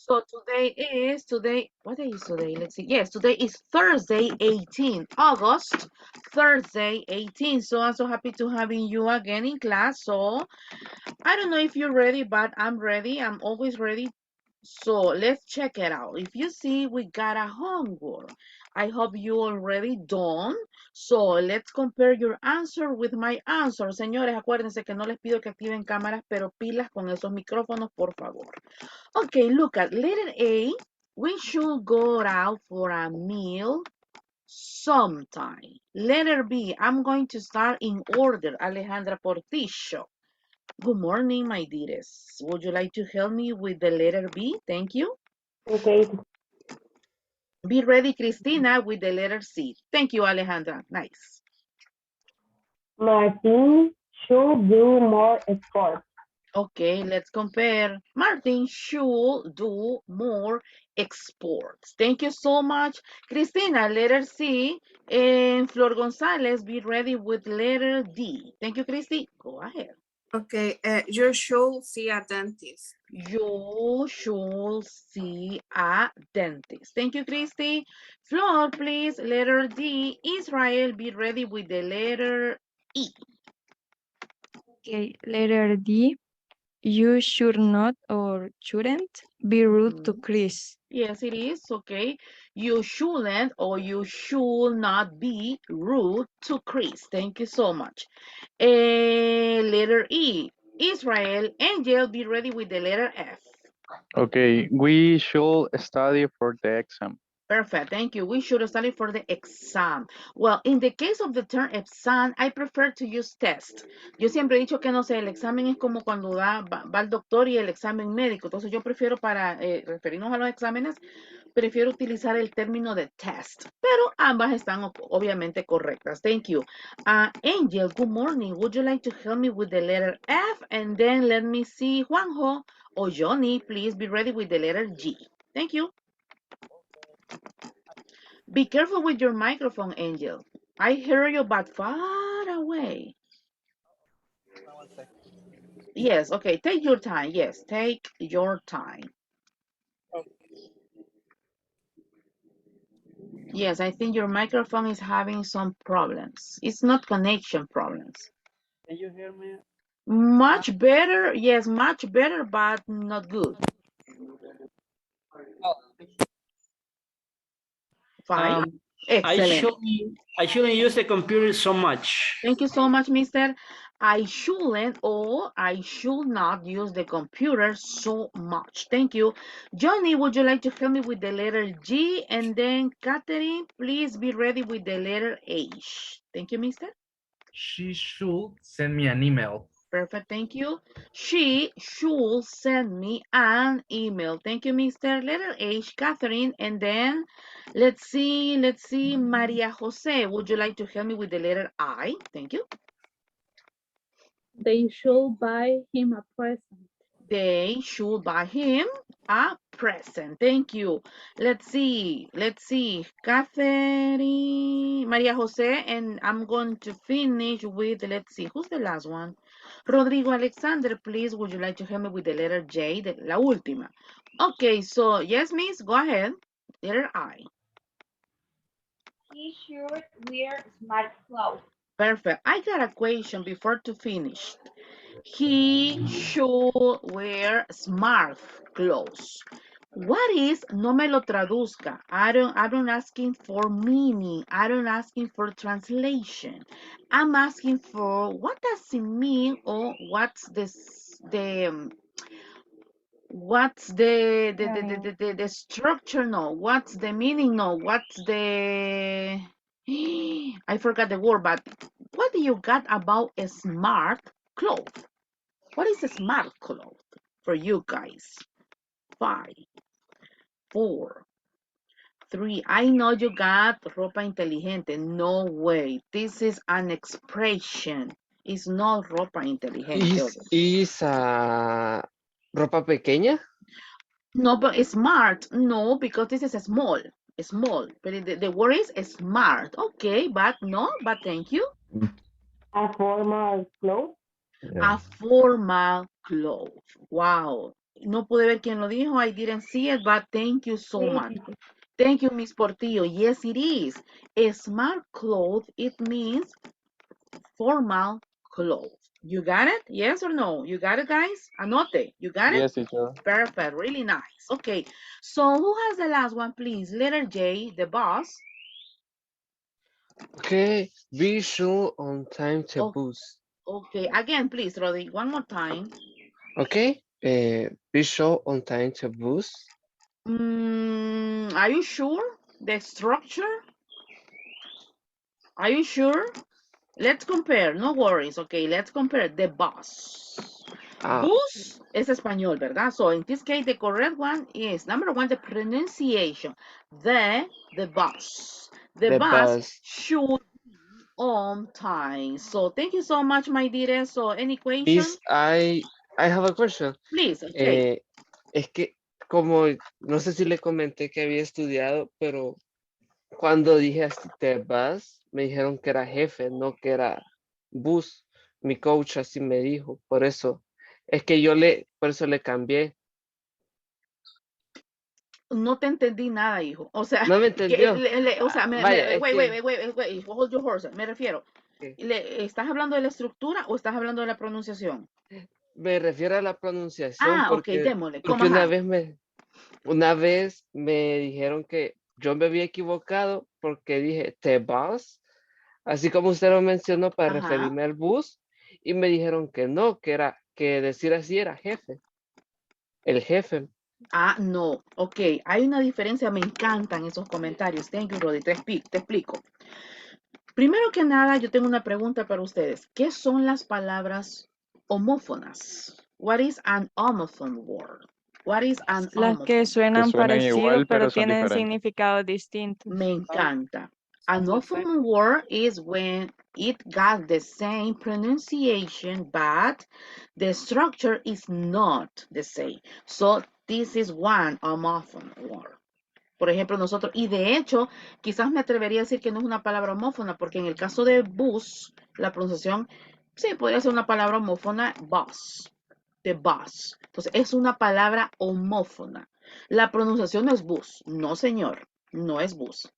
So what day is today? Let's see. Yes, today is Thursday, 18 August, Thursday, 18. So I'm so happy to having you again in class. So I don't know if you're ready, but I'm ready. I'm always ready. So let's check it out. If you see, we got a homework. I hope you already done. So let's compare your answer with my answer. Señores, acuérdense que no les pido que activen cámaras, pero pilas con esos micrófonos, por favor. Okay, look at letter A. We should go out for a meal sometime. Letter B, I'm going to start in order. Alejandra Portillo. Good morning, my dearest. Would you like to help me with the letter B? Thank you. Okay, Be ready, Cristina, with the letter C. Thank you, Alejandra. Nice. Martin should do more sports. Okay, let's compare. Martin should do more exports. Thank you so much. Cristina, letter C. And Flor Gonzalez, be ready with letter D. Thank you, Christy. Go ahead. Okay, you should see a dentist. You should see a dentist. Thank you, Christy. Flor, please, letter D. Israel, be ready with the letter E. Okay, letter D. You should not or shouldn't be rude to Chris. Yes, it is. Okay. You shouldn't or you should not be rude to Chris. Thank you so much. Letter E. Israel, Angel, be ready with the letter F. Okay, we should study for the exam. Perfect, thank you. We should study for the exam. Well, in the case of the term exam, I prefer to use test. Yo siempre he dicho que, no sé, el examen es como cuando va al doctor y el examen médico. Entonces yo prefiero para referirnos a los exámenes, prefiero utilizar el término de test. Pero ambas están obviamente correctas. Thank you. Angel, good morning. Would you like to help me with the letter F? And then let me see, Juanjo or Johnny, please be ready with the letter G. Thank you. Be careful with your microphone, Angel. I hear you, but far away. Yes, okay, take your time. Yes, take your time. Yes, I think your microphone is having some problems. It's not connection problems. Can you hear me? Much better, yes, much better, but not good. Fine. Excellent. I shouldn't use the computer so much. Thank you so much, mister. I shouldn't or I should not use the computer so much. Thank you. Johnny, would you like to help me with the letter G? And then Catherine, please be ready with the letter H. Thank you, mister. She should send me an email. Perfect, thank you. She should send me an email. Thank you, mister. Letter H, Catherine. And then let's see, Maria Jose. Would you like to help me with the letter I? Thank you. They should buy him a present. They should buy him a present. Thank you. Let's see. Catherine, Maria Jose, and I'm going to finish with, let's see, who's the last one? Rodrigo Alexander, please, would you like to help me with the letter J, la última? Okay, so, yes, miss, go ahead. Letter I. He should wear smart clothes. Perfect. I got a question before to finish. He should wear smart clothes. What is, no me lo traduzca. I don't asking for meaning. I don't asking for translation. I'm asking for what does it mean or what's the structure, no, what's the meaning, no, what's the I forgot the word, but what do you got about a smart cloth? What is a smart cloth for you guys? 5, 4, 3. I know you got ropa inteligente. No way. This is an expression. It's not ropa inteligente. ¿Es ropa pequeña? No, but smart. No, because this is a small. Small. But the word is smart. Okay, but no, but thank you. A formal clothes. A formal cloth. Wow. no pude ver quién lo dijo. I didn't see it, but thank you so much. Thank you, Miss Portillo. Yes, it is. Smart clothes, it means formal clothes. You got it? Yes or no? You got it, guys? Anote. You got it? Yes, teacher. Perfect. Really nice. Okay. So who has the last one, please? Letter J, the boss. Okay, be sure on time to Oh, bus. okay. Again, please, Rodi. One more time. Okay, be sure on time to bus. Are you sure? The structure? Are you sure? Let's compare. No worries. Okay, let's compare the bus. Ah, Bus es español, ¿verdad? So in this case, the correct one is number one, the pronunciation. The bus. The the bus bus. should be on time. So thank you so much, my dear. So any question? Miss, I have a question. Please, okay. Es que como no sé si le comenté que había estudiado, pero cuando dije así te vas, me dijeron que era jefe, no que era bus. Mi coach así me dijo, por eso. Es que por eso le cambié. No te entendí nada, hijo. O sea, ¿No me que, entendió? o sea, Vaya, es que wait, hold your horses. Me refiero, que ¿estás hablando de la estructura o estás hablando de la pronunciación? me refiero a la pronunciación Ah, ok, porque, démosle. porque ¿Cómo una ajá? vez me dijeron que yo me había equivocado porque dije te vas, así como usted lo mencionó para Ajá. referirme al bus, y me dijeron que no, que decir así era jefe, el jefe. Ah, no. Ok, hay una diferencia. Me encantan esos comentarios. Thank you, Rodi. Te explico. Primero que nada, yo tengo una pregunta para ustedes. ¿Qué son las palabras homófonas? What is an homophone word? What is an Las que homophone? Que suenan suenan parecido, igual, pero pero son tienen diferentes. significados distintos. Me encanta. An homophone word is when it got the same pronunciation, but the structure is not the same. So this is one homophone word. Por ejemplo, nosotros, y de hecho, quizás me atrevería a decir que no es una palabra homófona, porque en el caso de bus, la pronunciación, sí, podría ser una palabra homófona, bus, de bus. Entonces, es una palabra homófona. La pronunciación no es bus, no señor, no es bus.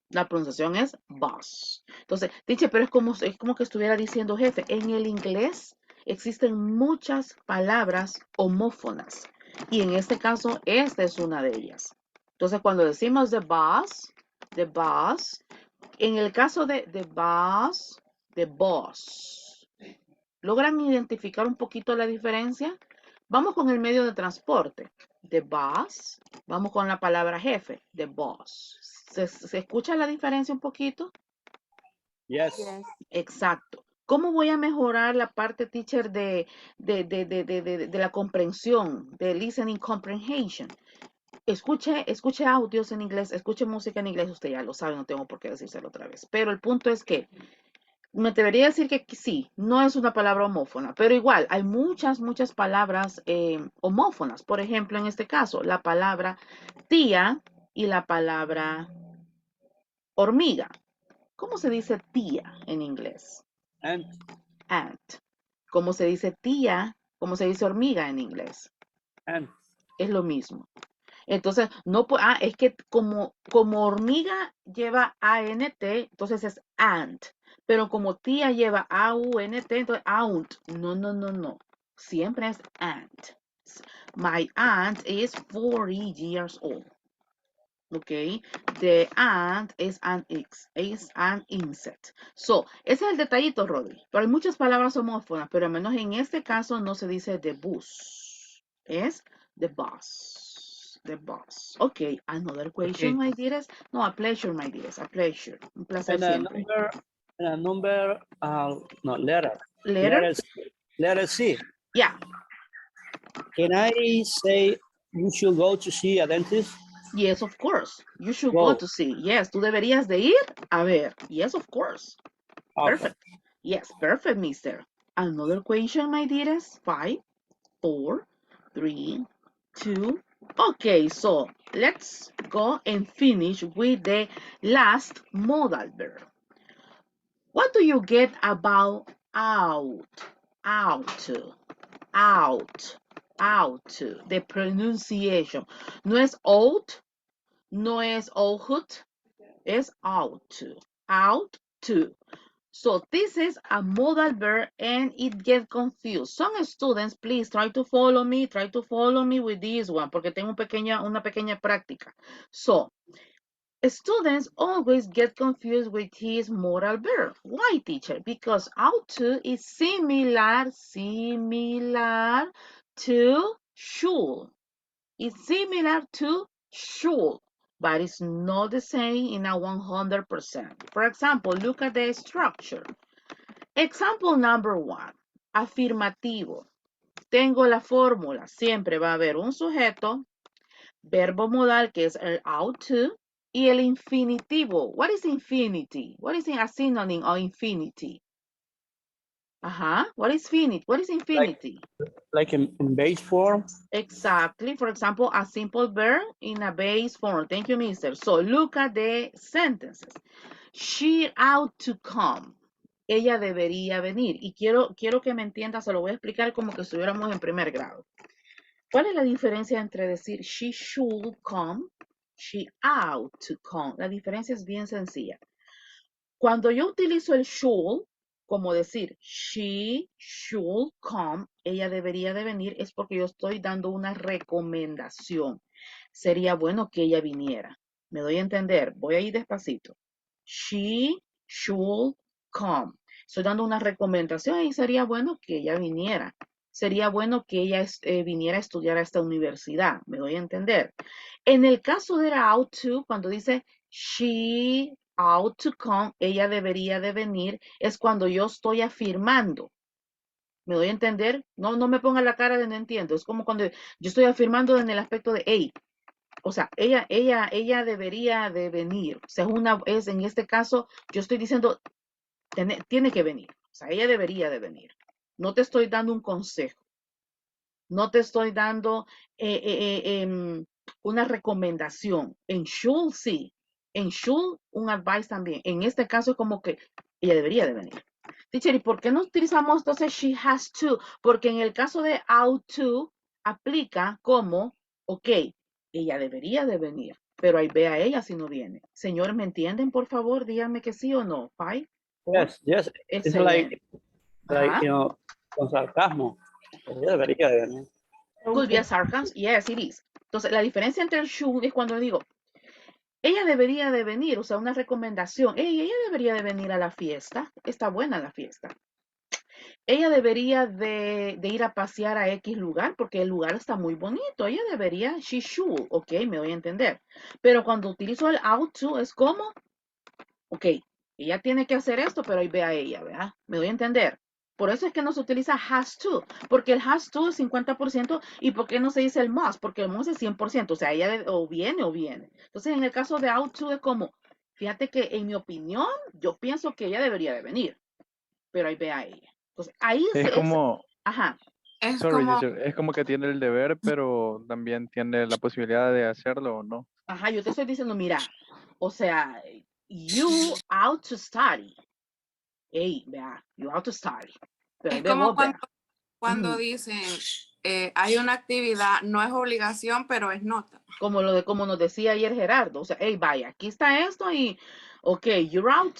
La pronunciación es bus. Entonces, dice, pero es como que estuviera diciendo jefe. En el inglés existen muchas palabras homófonas, y en este caso, esta es una de ellas. Entonces, cuando decimos the boss, en el caso de the boss, ¿logran identificar un poquito la diferencia? Vamos con el medio de transporte, the bus. Vamos con la palabra jefe, the boss. ¿Se escucha la diferencia un poquito? Yes. Exacto. ¿Cómo voy a mejorar la parte, teacher, de la comprensión, de listening comprehension? Escuche audios en inglés, escuche música en inglés, usted ya lo sabe, no tengo por qué decírselo otra vez. Pero el punto es que me atrevería a decir que sí, no es una palabra homófona, pero igual hay muchas palabras homófonas. Por ejemplo, en este caso, la palabra tía y la palabra hormiga. ¿Cómo se dice tía en inglés? And Ant. ¿Cómo se dice tía? ¿Cómo se dice hormiga en inglés? Es lo mismo. Entonces, no es que como hormiga lleva ANT, entonces es ant. Pero como tía lleva AUNT, entonces aunt. No. Siempre es ant. My aunt is 40 years old. Okay, the ant is an insect. So, ese es el detallito, Rodri. Pero hay muchas palabras homófonas, pero al menos en este caso no se dice the bus. Es the bus. The bus. Okay, another question, Okay. my dearest. No, a pleasure, my dearest. A pleasure. Un placer siempre. no, letter. Letter? Letter C. Yeah. Can I say you should go to see a dentist? Yes, of course. You should go to see. Yes, tú deberías de ir a ver. Yes, of course. Okay. Perfect. Yes, perfect, mister. Another question, my dearest. 5, 4, 3, 2. Okay, so let's go and finish with the last modal verb. What do you get about out? Out. Out. Out to. The pronunciation. No es out, no es out, es out to. Out to. So this is a modal verb and it gets confused. Some students, please try to follow me with this one, porque tengo una pequeña práctica. So, students always get confused with his modal verb. Why, teacher? Because ought to is similar to should. It's similar to should, but it's not the same in a 100%. For example, look at the structure. Example number 1, afirmativo. Tengo la fórmula, siempre va a haber un sujeto, verbo modal que es el ought to, y el infinitivo. What is infinity? What is a synonym of infinity? What is infinity? What is infinity? Like in base form. Exactly. For example, a simple verb in a base form. Thank you, mister. So look at the sentences. She ought to come. Ella debería venir. Y quiero que me entiendan, se lo voy a explicar como que estuviéramos en primer grado. ¿Cuál es la diferencia entre decir she should come, she ought to come? La diferencia es bien sencilla. Cuando yo utilizo el should, como decir she should come, ella debería de venir, es porque yo estoy dando una recomendación. Sería bueno que ella viniera. ¿Me doy a entender? Voy a ir despacito. She should come. Estoy dando una recomendación y sería bueno que ella viniera. Sería bueno que ella viniera a estudiar a esta universidad. ¿Me doy a entender? En el caso de la ought to, cuando dice she ought to come, ella debería de venir, es cuando yo estoy afirmando. ¿Me doy a entender? No me ponga la cara de no entiendo. Es como cuando yo estoy afirmando en el aspecto de, hey, o sea, ella debería de venir. O sea, en este caso, yo estoy diciendo, tiene que venir. O sea, ella debería de venir. No te estoy dando un consejo. No te estoy dando una recomendación. En should, sí. En should, un advice también. En este caso es como que ella debería de venir. Teacher, ¿y por qué no utilizamos entonces she has to? Porque en el caso de ought to, aplica como, ok, ella debería de venir, pero ahí ve a ella si no viene. Señores, ¿me entienden, por favor? Díganme que sí o no. 5, 4. Yes. It's Excelente. like, con sarcasmo. Ella debería de venir. Could be a sarcasm. Yes, it is. Entonces, la diferencia entre el should es cuando digo, ella debería de venir, o sea, una recomendación. Ella debería de venir a la fiesta. Está buena la fiesta. Ella debería de ir a pasear a X lugar porque el lugar está muy bonito. Ella debería, she should, ok, me voy a entender. Pero cuando utilizo el ought to es como, ok, ella tiene que hacer esto, pero ahí ve a ella, ¿verdad? Me doy a entender. Por eso es que no se utiliza has to, porque el has to es 50% y ¿por qué no se dice el must? Porque el must es 100%, o sea, ella o viene o viene. Entonces, en el caso de ought to es como, fíjate que en mi opinión, yo pienso que ella debería de venir, pero ahí ve a ella. Entonces, ahí Es como, ajá, Es sorry, como, teacher, es como que tiene el deber, pero también tiene la posibilidad de hacerlo o no. ajá, yo te estoy diciendo, mira, o sea, you ought to study. Hey, vea, you ought to study. Pero ahí es ve como vos, vea. cuando Ujú. dicen hay una actividad, no es obligación, pero es nota. Como nos decía ayer Gerardo, o sea, hey, vaya, aquí está esto y, ok, you ought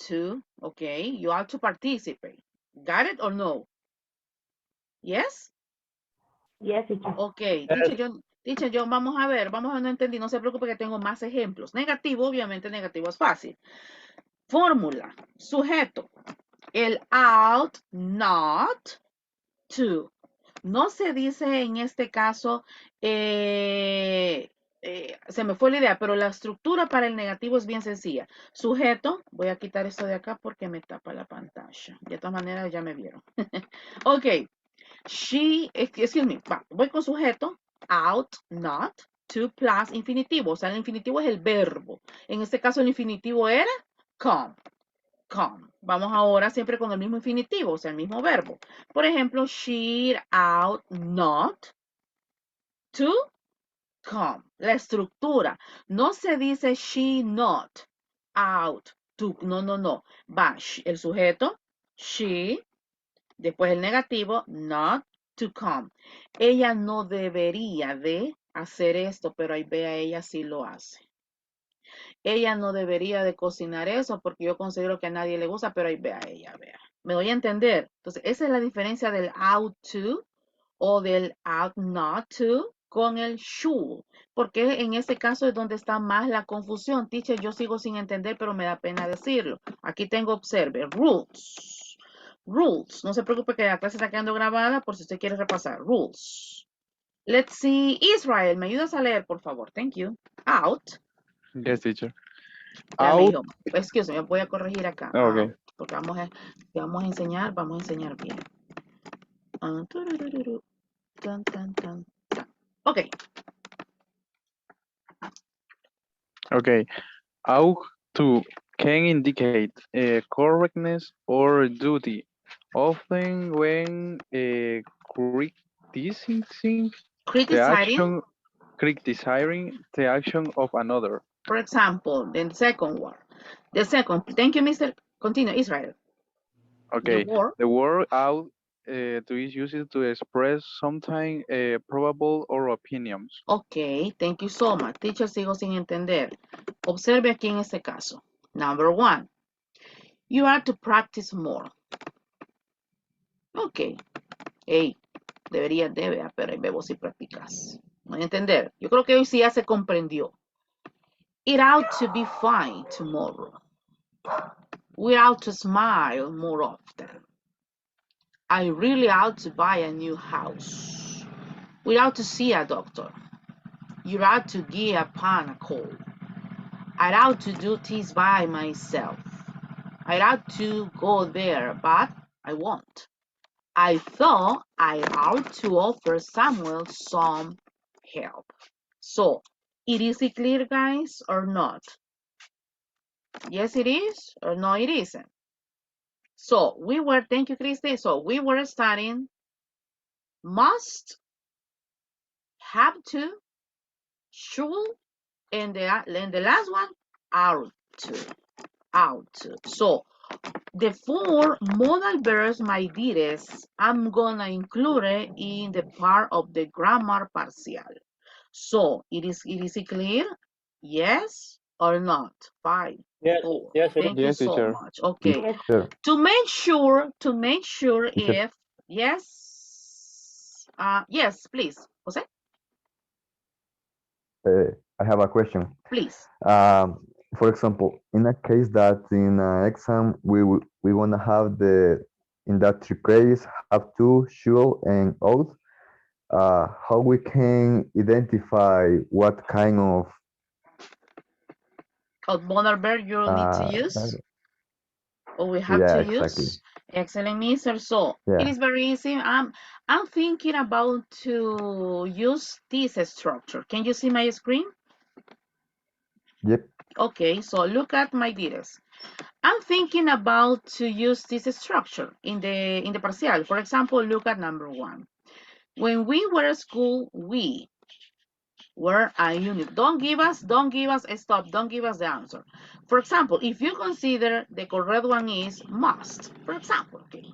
to, okay, you ought to participate. Got it or no? Yes? Yes, teacher. Ok, teacher, yo, vamos a ver, no entendí, no se preocupe que tengo más ejemplos. Negativo, obviamente negativo es fácil. Fórmula, sujeto, el ought not to. No se dice en este caso, se me fue la idea, pero la estructura para el negativo es bien sencilla. Sujeto, voy a quitar esto de acá porque me tapa la pantalla. De todas maneras ya me vieron. Ok, excuse me, voy con sujeto, ought not to plus infinitivo. O sea, el infinitivo es el verbo. En este caso el infinitivo era come. Come. Vamos ahora siempre con el mismo infinitivo, o sea, el mismo verbo. Por ejemplo, she ought not to come. La estructura. No se dice she not ought to. No. Va el sujeto, she, después el negativo, not to come. Ella no debería de hacer esto, pero ahí vea, ella sí lo hace. Ella no debería de cocinar eso porque yo considero que a nadie le gusta, pero ahí vea, ella vea. ¿Me doy a entender? Entonces, esa es la diferencia del ought to o del ought not to con el should. Porque en ese caso es donde está más la confusión. Teacher, yo sigo sin entender, pero me da pena decirlo. Aquí tengo, observe, rules. Rules. No se preocupe que la clase está quedando grabada por si usted quiere repasar. Rules. Let's see. Israel, ¿me ayudas a leer, por favor? Thank you. Out. Yes, teacher. Ya me Out. dijo. Excuse me, voy a corregir acá. Okay. Out, porque vamos a enseñar bien. Turururu, tan, tan, tan, tan. Ok. Okay. Ought to can indicate correctness or duty, often when criticizing Criticizing, criticizing the action of another. for example, the second one. The second, thank you, Mr. Continue, Israel. Okay. The word. The word out to is used to express something probable or opinions. Ok, thank you so much. Teacher, sigo sin entender. Observe aquí en este caso. Number one, you are to practice more. Ok. Hey, debe, pero ahí vemos si practicas. ¿Me voy a entender? Yo creo que hoy sí ya se comprendió. It ought to be fine tomorrow. We ought to smile more often. I really ought to buy a new house. We ought to see a doctor. You ought to give a pan a call. I ought to do this by myself. I ought to go there, but I won't. I thought I ought to offer Samuel some help. So, is it clear, guys, or not? Yes, it is, or no, it isn't. So, thank you, Christy. So, we were studying must, have to, should, and the last one, ought to. So, the four modal verbs, my dearest, I'm gonna include it in the part of the grammar parcial. So, is it clear? Yes or not? 5, Yes, 4. yes, it Thank is. you Yes, so teacher. much. Okay. Yes. Sure. To make sure Teacher. if, yes, please. Jose, I have a question. please. For example, in a case that in an exam we want to have in that three case have to, should, and ought. How we can identify what kind of Modal verb you need to use, or we have yeah, to exactly. use. Excellent, Mister. So Yeah. it is very easy. I'm thinking about to use this structure. Can you see my screen? Yep. Okay, so look at my dearest. I'm thinking about to use this structure in the partial. For example, look at number 1. When we were at school, we were a unit. Don't give us, stop, don't give us the answer. For example, if you consider the correct one is must, for example, okay.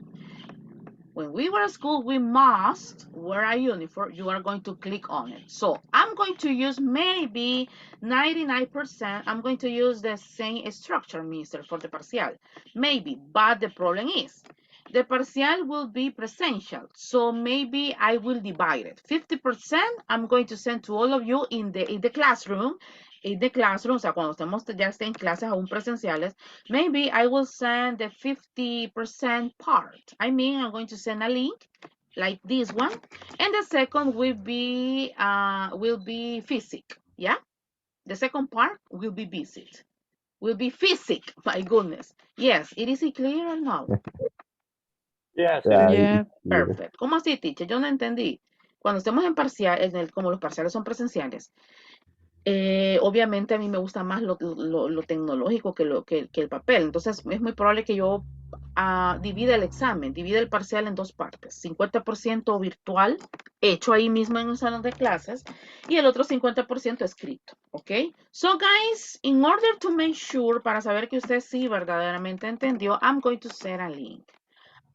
When we were at school, we must wear a uniform. You are going to click on it. So I'm going to use maybe 99%. I'm going to use the same structure, mister, for the partial. Maybe, but the problem is, the partial will be presential. So maybe I will divide it. 50% I'm going to send to all of you in the classroom. In the classroom, o sea, cuando estemos ya en clases aún presenciales, maybe I will send the 50% part. I mean, I'm going to send a link like this one, and the second will be physic. Yeah, the second part will be visit. Will be physic. My goodness. Yes, it is clear or no? Yes, Yeah. Yeah. Perfect. ¿Cómo así, teacher? Yo no entendí. Cuando estemos en parcial, como los parciales son presenciales, obviamente a mí me gusta más lo tecnológico que el papel. Entonces es muy probable que yo divida el examen, divida el parcial en dos partes. 50% virtual, hecho ahí mismo en el salón de clases, y el otro 50% escrito. ¿Ok? So guys, in order to make sure, para saber que usted sí verdaderamente entendió, I'm going to send a link.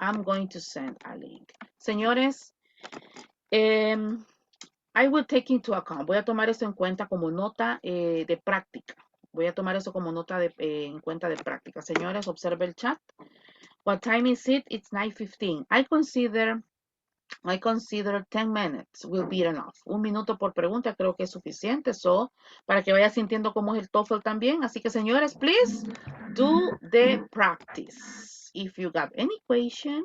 I'm going to send a link. Señores, I will take into account. Voy a tomar eso en cuenta como nota de práctica. Voy a tomar eso como nota en cuenta de práctica. Señores, observe el chat. What time is it? It's 9:15. I consider 10 minutes will be enough. 1 minuto por pregunta creo que es suficiente. So, para que vaya sintiendo cómo es el TOEFL también. Así que, señores, please do the practice. If you got any question,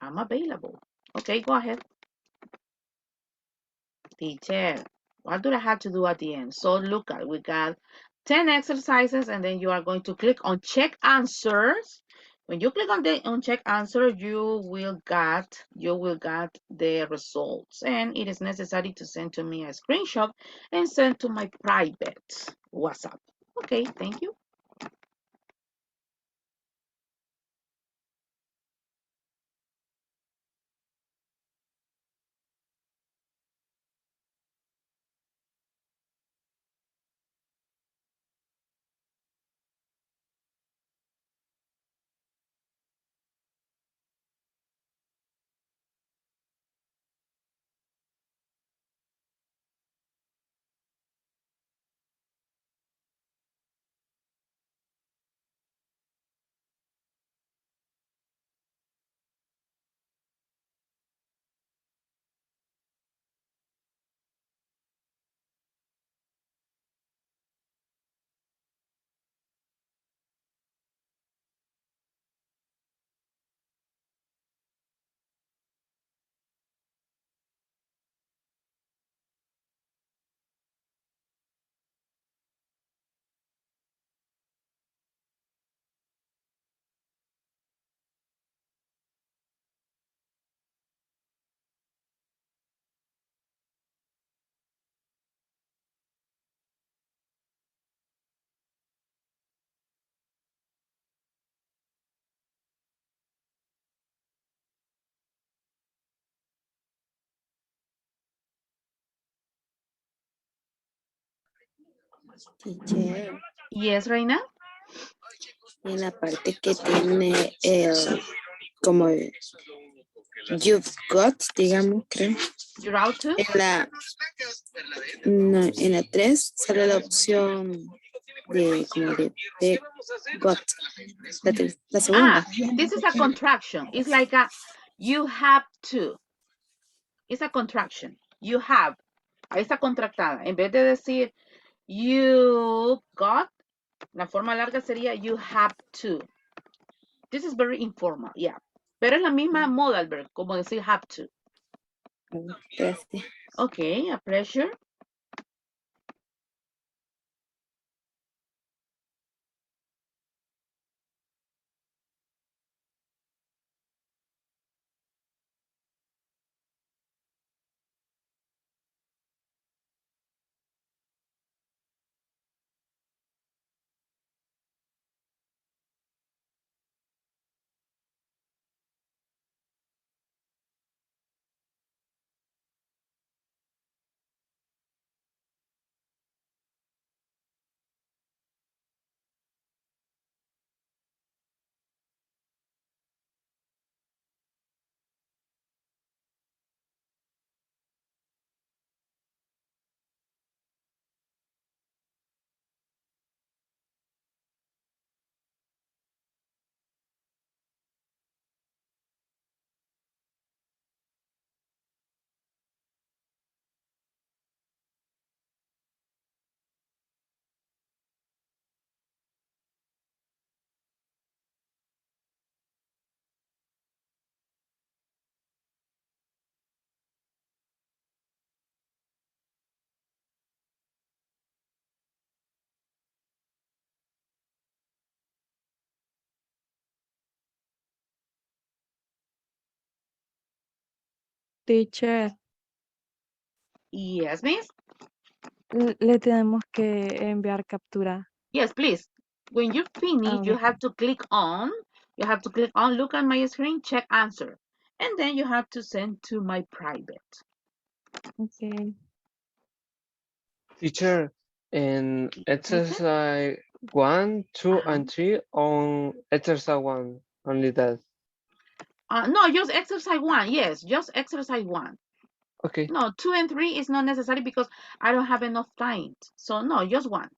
I'm available. Okay, go ahead. Teacher, what do I have to do at the end? So look at, we got 10 exercises, and then you are going to click on check answers. When you click on check answer, you will get the results, and it is necessary to send to me a screenshot and send to my private WhatsApp. Okay, thank you. Teacher, Yes, Reina. en la parte que tiene como you've got, digamos, creo. You're out too? No, en la 3 sale la opción de como de got. La segunda. This is a contraction. It's like you have to. It's a contraction. You have. Ahí está contractada. En vez de decir you got, la forma larga sería you have to. This is very informal, yeah. Pero es la misma modal verb, como decir have to. Gracias. Okay, a pleasure. Teacher, Yes, miss? le tenemos que enviar captura. Yes, please. When you finish, you Okay. have to click on, look at my screen, check answer. And then you have to send to my private. Okay. Teacher, in exercise 1, 2, and 3 on exercise 1, only that. No, just exercise 1. Yes, just exercise 1. Okay. No, 2 and 3 is not necessary because I don't have enough time. So no, just one.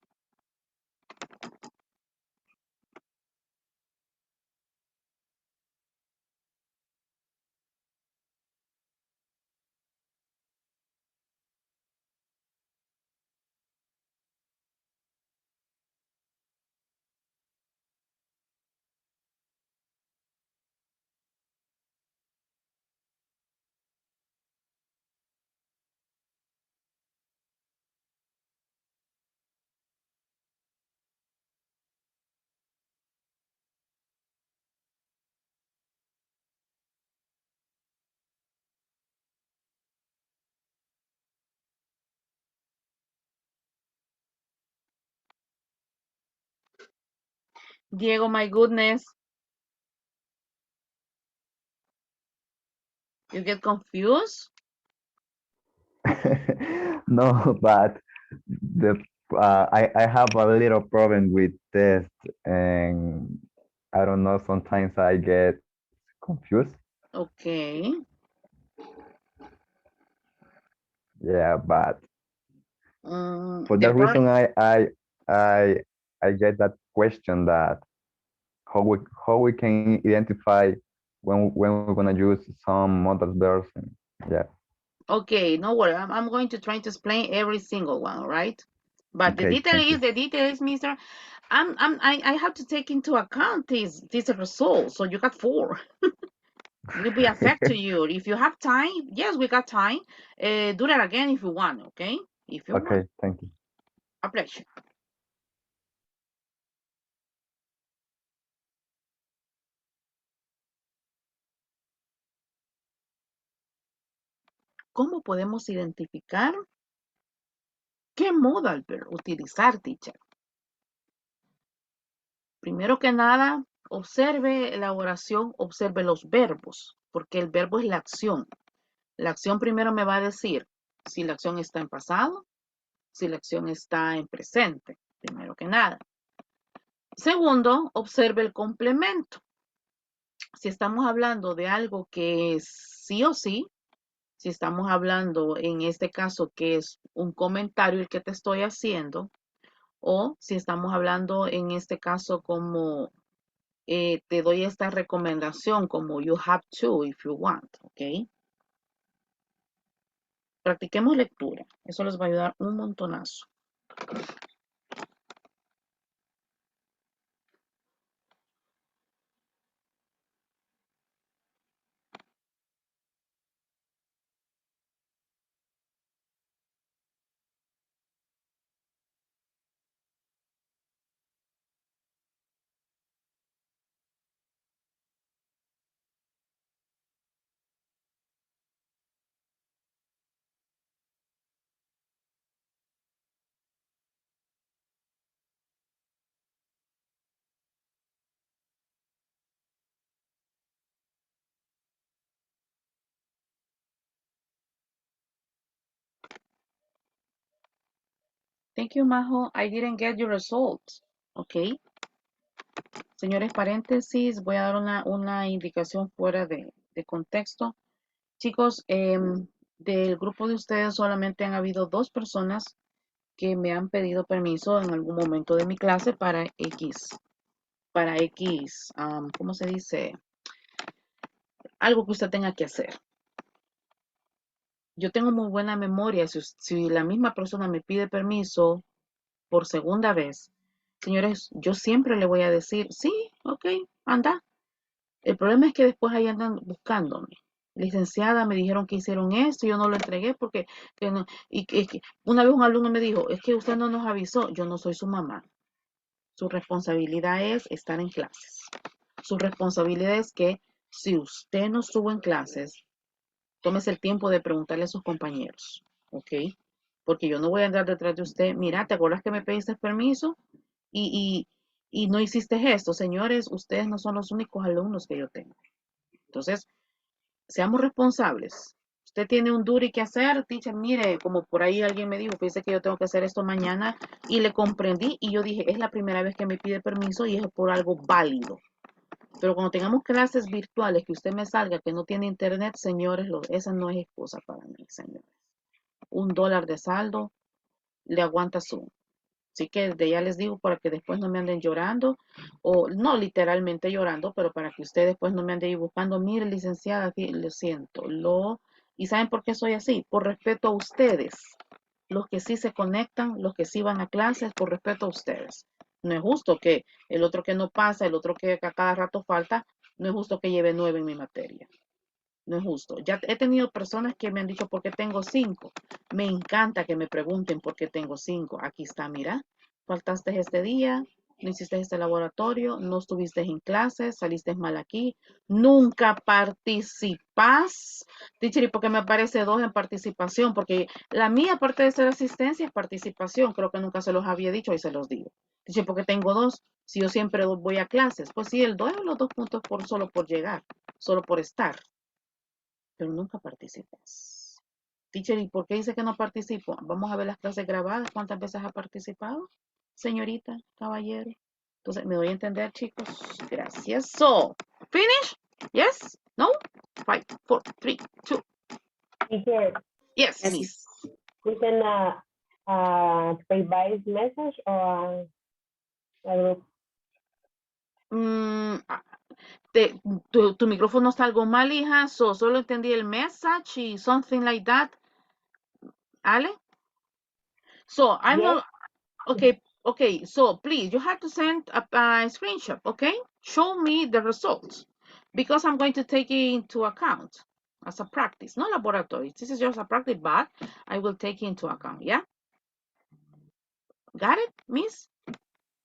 Diego, my goodness. You get confused? No, but the I have a little problem with test, and I don't know, sometimes I get confused. Okay. Yeah, but for The that part, reason I I get that question, that how we can identify when we're gonna use some model version. Yeah. okay, no worry. I'm going to try to explain every single one, all right? But Okay, thank you. the detail is, Mister, I have to take into account this result. So you got 4. Will be affect to you. If you have time, yes, we got time. Do that again if you want, okay? If you want. Okay, thank you. A pleasure. ¿Cómo podemos identificar qué modal verb utilizar, teacher? Primero que nada, observe la oración, observe los verbos, porque el verbo es la acción. La acción primero me va a decir si la acción está en pasado, si la acción está en presente, primero que nada. Segundo, observe el complemento. Si estamos hablando de algo que es sí o sí, si estamos hablando en este caso que es un comentario el que te estoy haciendo, o si estamos hablando en este caso como te doy esta recomendación como you have to if you want, ¿ok? Practiquemos lectura, eso les va a ayudar un montonazo. Thank you, Majo. I didn't get your results. Ok. Señores, paréntesis, voy a dar una indicación fuera de contexto. Chicos, del grupo de ustedes solamente han habido 2 personas que me han pedido permiso en algún momento de mi clase para X, ¿cómo se dice? Algo que usted tenga que hacer. Yo tengo muy buena memoria. Si la misma persona me pide permiso por segunda vez, señores, yo siempre le voy a decir, sí, ok, anda. El problema es que después ahí andan buscándome. Licenciada, me dijeron que hicieron esto, yo no lo entregué porque que no, que una vez un alumno me dijo, es que usted no nos avisó, yo no soy su mamá. Su responsabilidad es estar en clases. Su responsabilidad es que si usted no estuvo en clases, tómese el tiempo de preguntarle a sus compañeros, ¿ok? Porque yo no voy a andar detrás de usted, mira, ¿te acuerdas que me pediste permiso? Y no hiciste esto. Señores, ustedes no son los únicos alumnos que yo tengo. Entonces, seamos responsables. Usted tiene un duty que hacer, teacher, mire, como por ahí alguien me dijo, fíjese que yo tengo que hacer esto mañana, y le comprendí, y yo dije, es la primera vez que me pide permiso y es por algo válido. Pero cuando tengamos clases virtuales, que usted me salga que no tiene internet, señores, esa no es excusa para mí, señores. $1 de saldo le aguanta Zoom. Así que ya les digo para que después no me anden llorando, o no literalmente llorando, pero para que usted después no me ande buscando, mire, licenciada, lo siento, ¿y saben por qué soy así? Por respeto a ustedes, los que sí se conectan, los que sí van a clases, por respeto a ustedes. No es justo que el otro que no pasa, el otro que a cada rato falta, no es justo que lleve 9 en mi materia. No es justo. Ya he tenido personas que me han dicho por qué tengo 5. Me encanta que me pregunten por qué tengo 5. Aquí está, mira. Faltaste este día, no hiciste este laboratorio, no estuviste en clases, saliste mal aquí, nunca participas. Teacher, ¿y por qué me aparece 2 en participación? Porque la mía, aparte de ser asistencia, es participación. Creo que nunca se los había dicho y se los digo. Teacher, ¿por qué tengo 2? Si yo siempre voy a clases. Pues sí, el 2 es los 2 puntos solo por llegar, solo por estar, pero nunca participas. Teacher, ¿y por qué dice que no participo? Vamos a ver las clases grabadas. ¿Cuántas veces ha participado? Señorita, caballero. Entonces, ¿me doy a entender, chicos? Gracias. So, finish? Yes? No? 5, 4, 3, 2. Teacher, Yes, Yes. miss. we can private message or a group. Mm, tu micrófono está algo mal, hija. So, solo entendí el message y something like that. Ale? So, I'm Yes. not... Okay, so please, you have to send a screenshot, okay? Show me the results because I'm going to take it into account as a practice, not laboratory. This is just a practice, but I will take it into account, yeah? Got it, miss?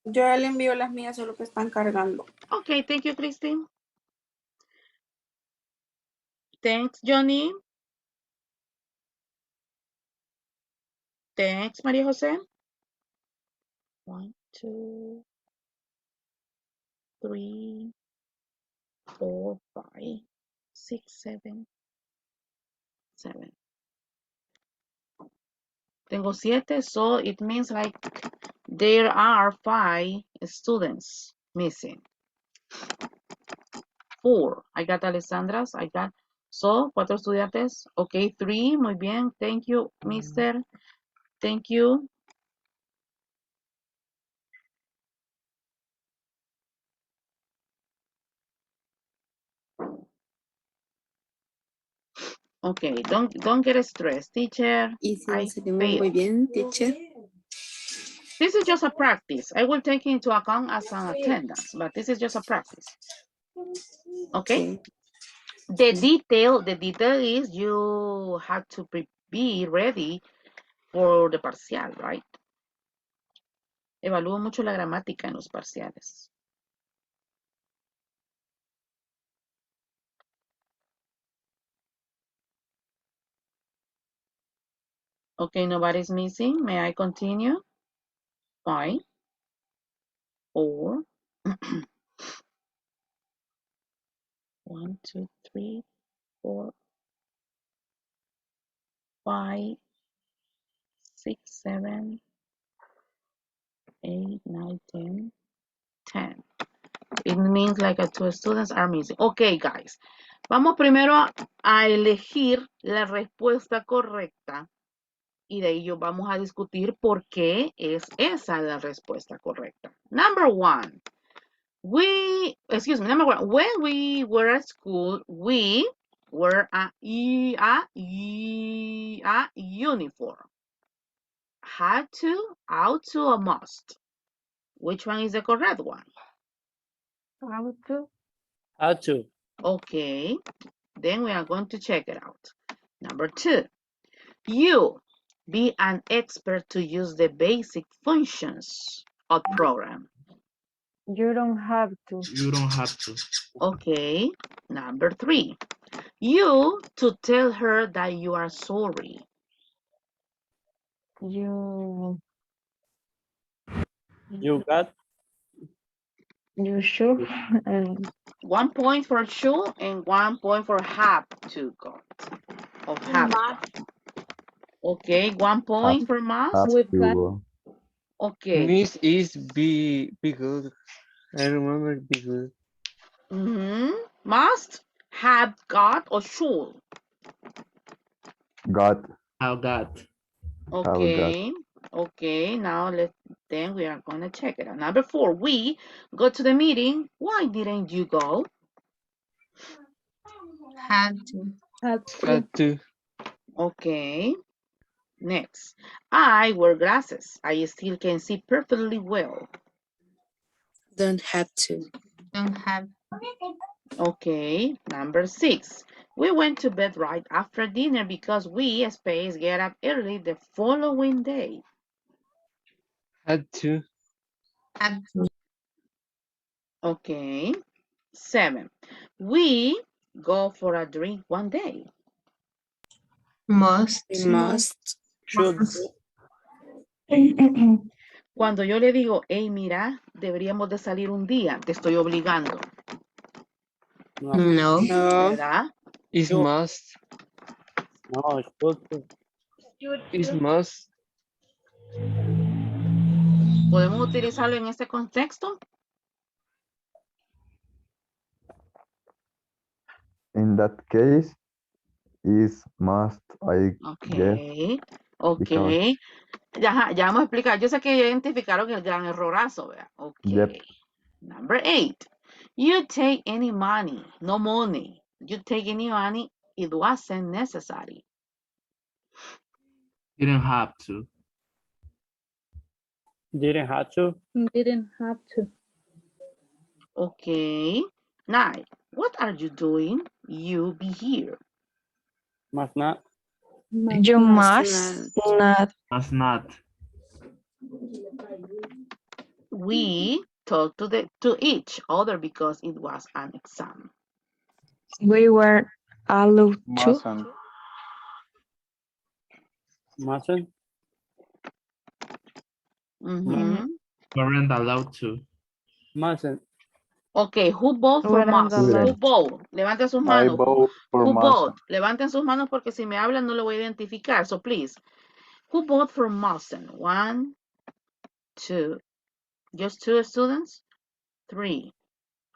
Yo ya le envío las mías, solo que están cargando. Okay, thank you, Christine. Thanks, Johnny. Thanks, Maria Jose. 1, 2, 3, 4, 5, 6, 7, 7. Tengo 7, so it means like there are 5 students missing. 4. I got Alessandra's. I got, so, 4 estudiantes. Okay, 3. Muy bien. Thank you, mister. Thank you. Okay, don't get stressed, teacher. Y si I nos salimos failed. muy bien, teacher. This is just a practice. I will take into account as an attendance, but this is just a practice. Okay? The detail is you have to be ready for the parcial, right? Evalúo mucho la gramática en los parciales. Okay, nobody's missing. May I continue? 5, 4, 1, 2, 3, 4, 5, 6, 7, 8, 9, 10, 10. It means like 2 students are missing. Okay, guys. Vamos primero a elegir la respuesta correcta y de ello vamos a discutir por qué es esa la respuesta correcta. Number 1. Number 1. When we were at school, we were a uniform. Had to, ought to, or must. Which one is the correct one? How to? How to? Okay, then we are going to check it out. Number 2, you be an expert to use the basic functions of program. You don't have to. You don't have to. Okay, number 3, you to tell her that you are sorry. You got? you sure? 1 point for should and 1 point for have to go. Of have. Okay, 1 point for must. Have We've got to, Okay. Miss is be good. I remember be good. Must, have, got, or should. Got. How got. Have got. Okay, now then we are gonna check it out. Number 4, we go to the meeting. Why didn't you go? Had to. Had to. Okay, next. I wear glasses. I still can see perfectly well. Don't have to. Don't have. Okay, number 6. We went to bed right after dinner because we space get up early the following day. Had to. Had to. Okay, 7. We go for a drink one day. Must. We must. Should. Cuando yo le digo, hey, mira, deberíamos de salir un día, te estoy obligando, No. No. No. ¿verdad? Is Should. must. No, should. Is must. ¿Podemos utilizarlo en este contexto? In that case, is must, I guess. Ok. Ya vamos a explicar. Yo sé que ya identificaron el gran errorazo, ¿verdad? Ok. Yep. Number 8. You take any money. No money. You take any money. It wasn't necessary. Didn't have to. Didn't have to. Didn't have to. Okay. 9. What are you doing? You be here. Must not. You must not. Must not. We talk to each other because it was an exam. We were allowed to. Mustn't. Mustn't. Weren't allowed to. Mustn't. Okay, who vote for Weren't must? Who allowed. vote? Levanten sus I manos. vote for Who must. vote? Levanten sus manos porque si me hablan no lo voy a identificar. So please, who vote for mustn't? 1, 2. Just 2 students? 3.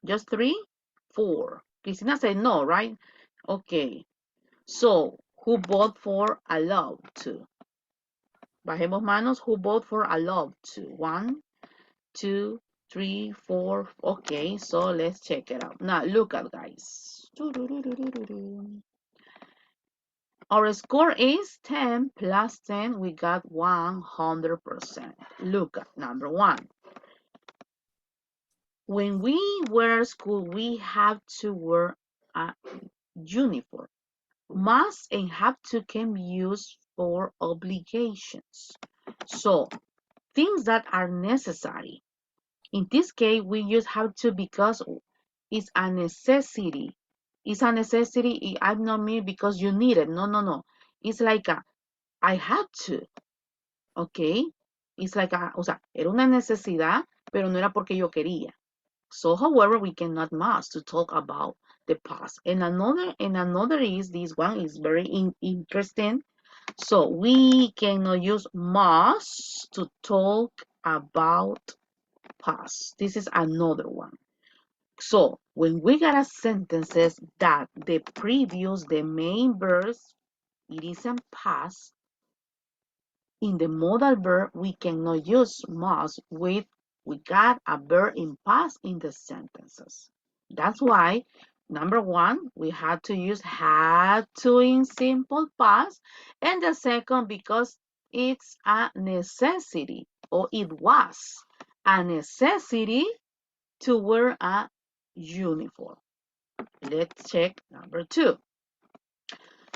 Just 3? 4. Cristina said no, right? Okay. So, who vote for allowed to? Bajemos manos. Who vote for allowed to? 1, 2, 3, 4. Okay, so let's check it out. Now, look at guys. Our score is 10 plus 10. We got 100%. Look at number 1. When we wear school, we have to wear a uniform. Must and have to can be used for obligations. So, things that are necessary. In this case, we use have to because it's a necessity. It's a necessity. I don't mean because you need it. No. It's like I had to. Okay? It's like o sea, era una necesidad, pero no era porque yo quería. So, however, we cannot must to talk about the past. And another is this one is very interesting. So we cannot use must to talk about past. This is another one. So when we got a sentences that the main verbs, it isn't past. In the modal verb, we cannot use must with we got a verb in past in the sentences. That's why, number 1, we had to use had to in simple past. And the second, because it's a necessity, or it was a necessity to wear a uniform. Let's check number 2.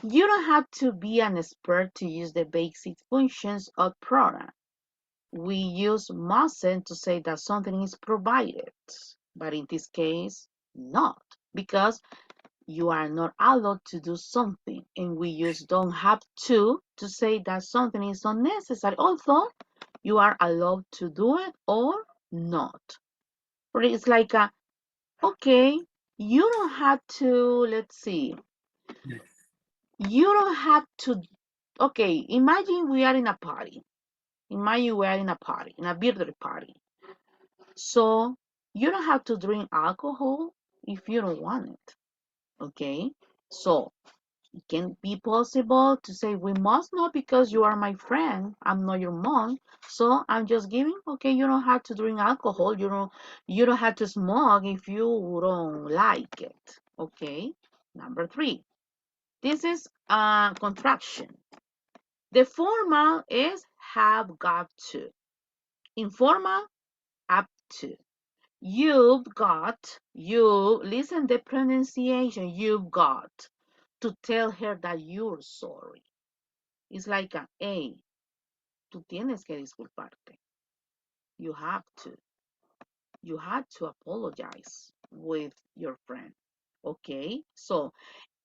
You don't have to be an expert to use the basic functions of program. We use mustn't to say that something is provided, but in this case, not, because you are not allowed to do something, and we use don't have to say that something is unnecessary, although you are allowed to do it or not. But it's like, okay, you don't have to, let's see, you don't have to, okay, imagine we are in a party. Imagine we are in a party, in a birthday party. So you don't have to drink alcohol, if you don't want it. Okay, so it can be possible to say we must not because you are my friend. I'm not your mom, so I'm just giving. Okay, you don't have to drink alcohol. You don't have to smoke if you don't like it. Okay, number 3. This is a contraction. The formal is have got to. Informal, up to. You've got, listen the pronunciation, you've got to tell her that you're sorry. It's like a, hey, tú tienes que disculparte. You have to. You had to apologize with your friend. Okay, so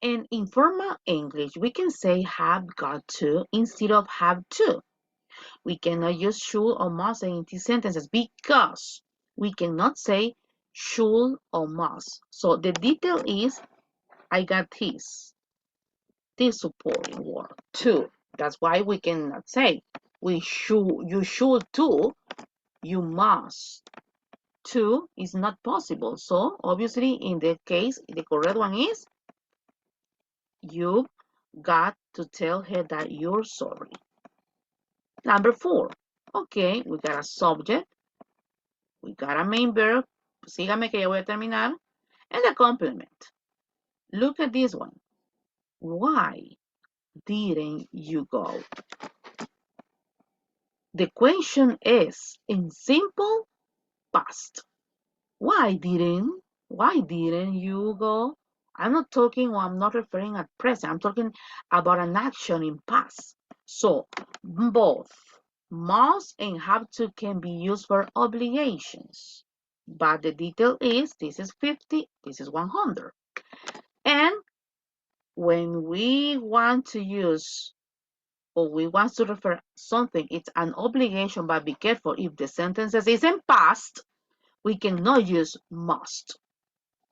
in informal English, we can say have got to instead of have to. We cannot use should or must in these sentences because we cannot say should or must. So the detail is I got this supporting word to. That's why we cannot say you should to, you must. To is not possible. So obviously in the case, the correct one is you got to tell her that you're sorry. Number 4. Okay, we got a subject. We got a main verb. Sígame que ya voy a terminar. And a complement. Look at this one. Why didn't you go? The question is in simple past. Why didn't you go? I'm not talking or I'm not referring at present. I'm talking about an action in past. So both must and have to can be used for obligations. But the detail is this is 50, this is 100. And when we want to use or we want to refer something, it's an obligation, but be careful. If the sentences is in past, we cannot use must.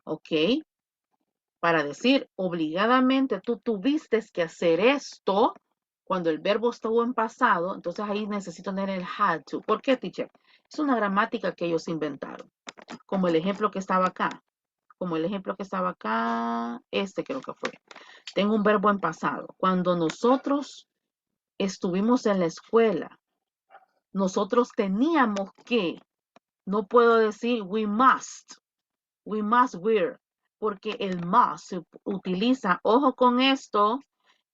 ¿Ok? Para decir obligadamente tú tuviste que hacer esto, cuando el verbo estuvo en pasado, entonces ahí necesito tener el had to. ¿Por qué, teacher? Es una gramática que ellos inventaron. Como el ejemplo que estaba acá. Este creo que fue. Tengo un verbo en pasado. Cuando nosotros estuvimos en la escuela, nosotros teníamos que, no puedo decir we must wear, porque el must se utiliza, ojo con esto,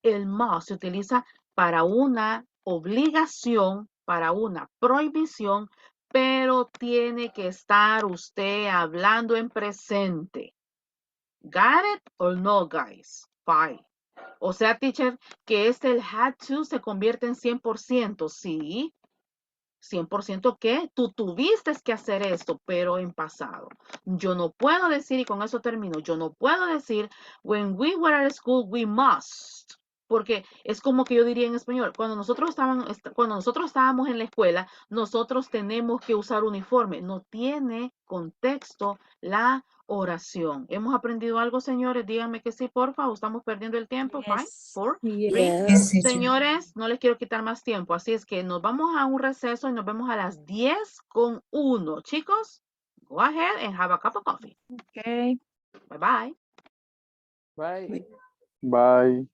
el must se utiliza para una obligación, para una prohibición, pero tiene que estar usted hablando en presente. Got it or no, guys? Fine. O sea, teacher, que el had to se convierte en 100%, sí. 100% que tú tuviste que hacer esto, pero en pasado. Yo no puedo decir, y con eso termino, yo no puedo decir, when we were at school, we must. Porque es como que yo diría en español, cuando nosotros estábamos en la escuela, nosotros tenemos que usar uniforme. No tiene contexto la oración. ¿Hemos aprendido algo, señores? Díganme que sí, porfa, o estamos perdiendo el tiempo. Five, four, three. Yes. Señores, no les quiero quitar más tiempo, así es que nos vamos a un receso y nos vemos a las 10:01. Chicos, go ahead and have a cup of coffee. Okay. Bye bye. Bye. Bye.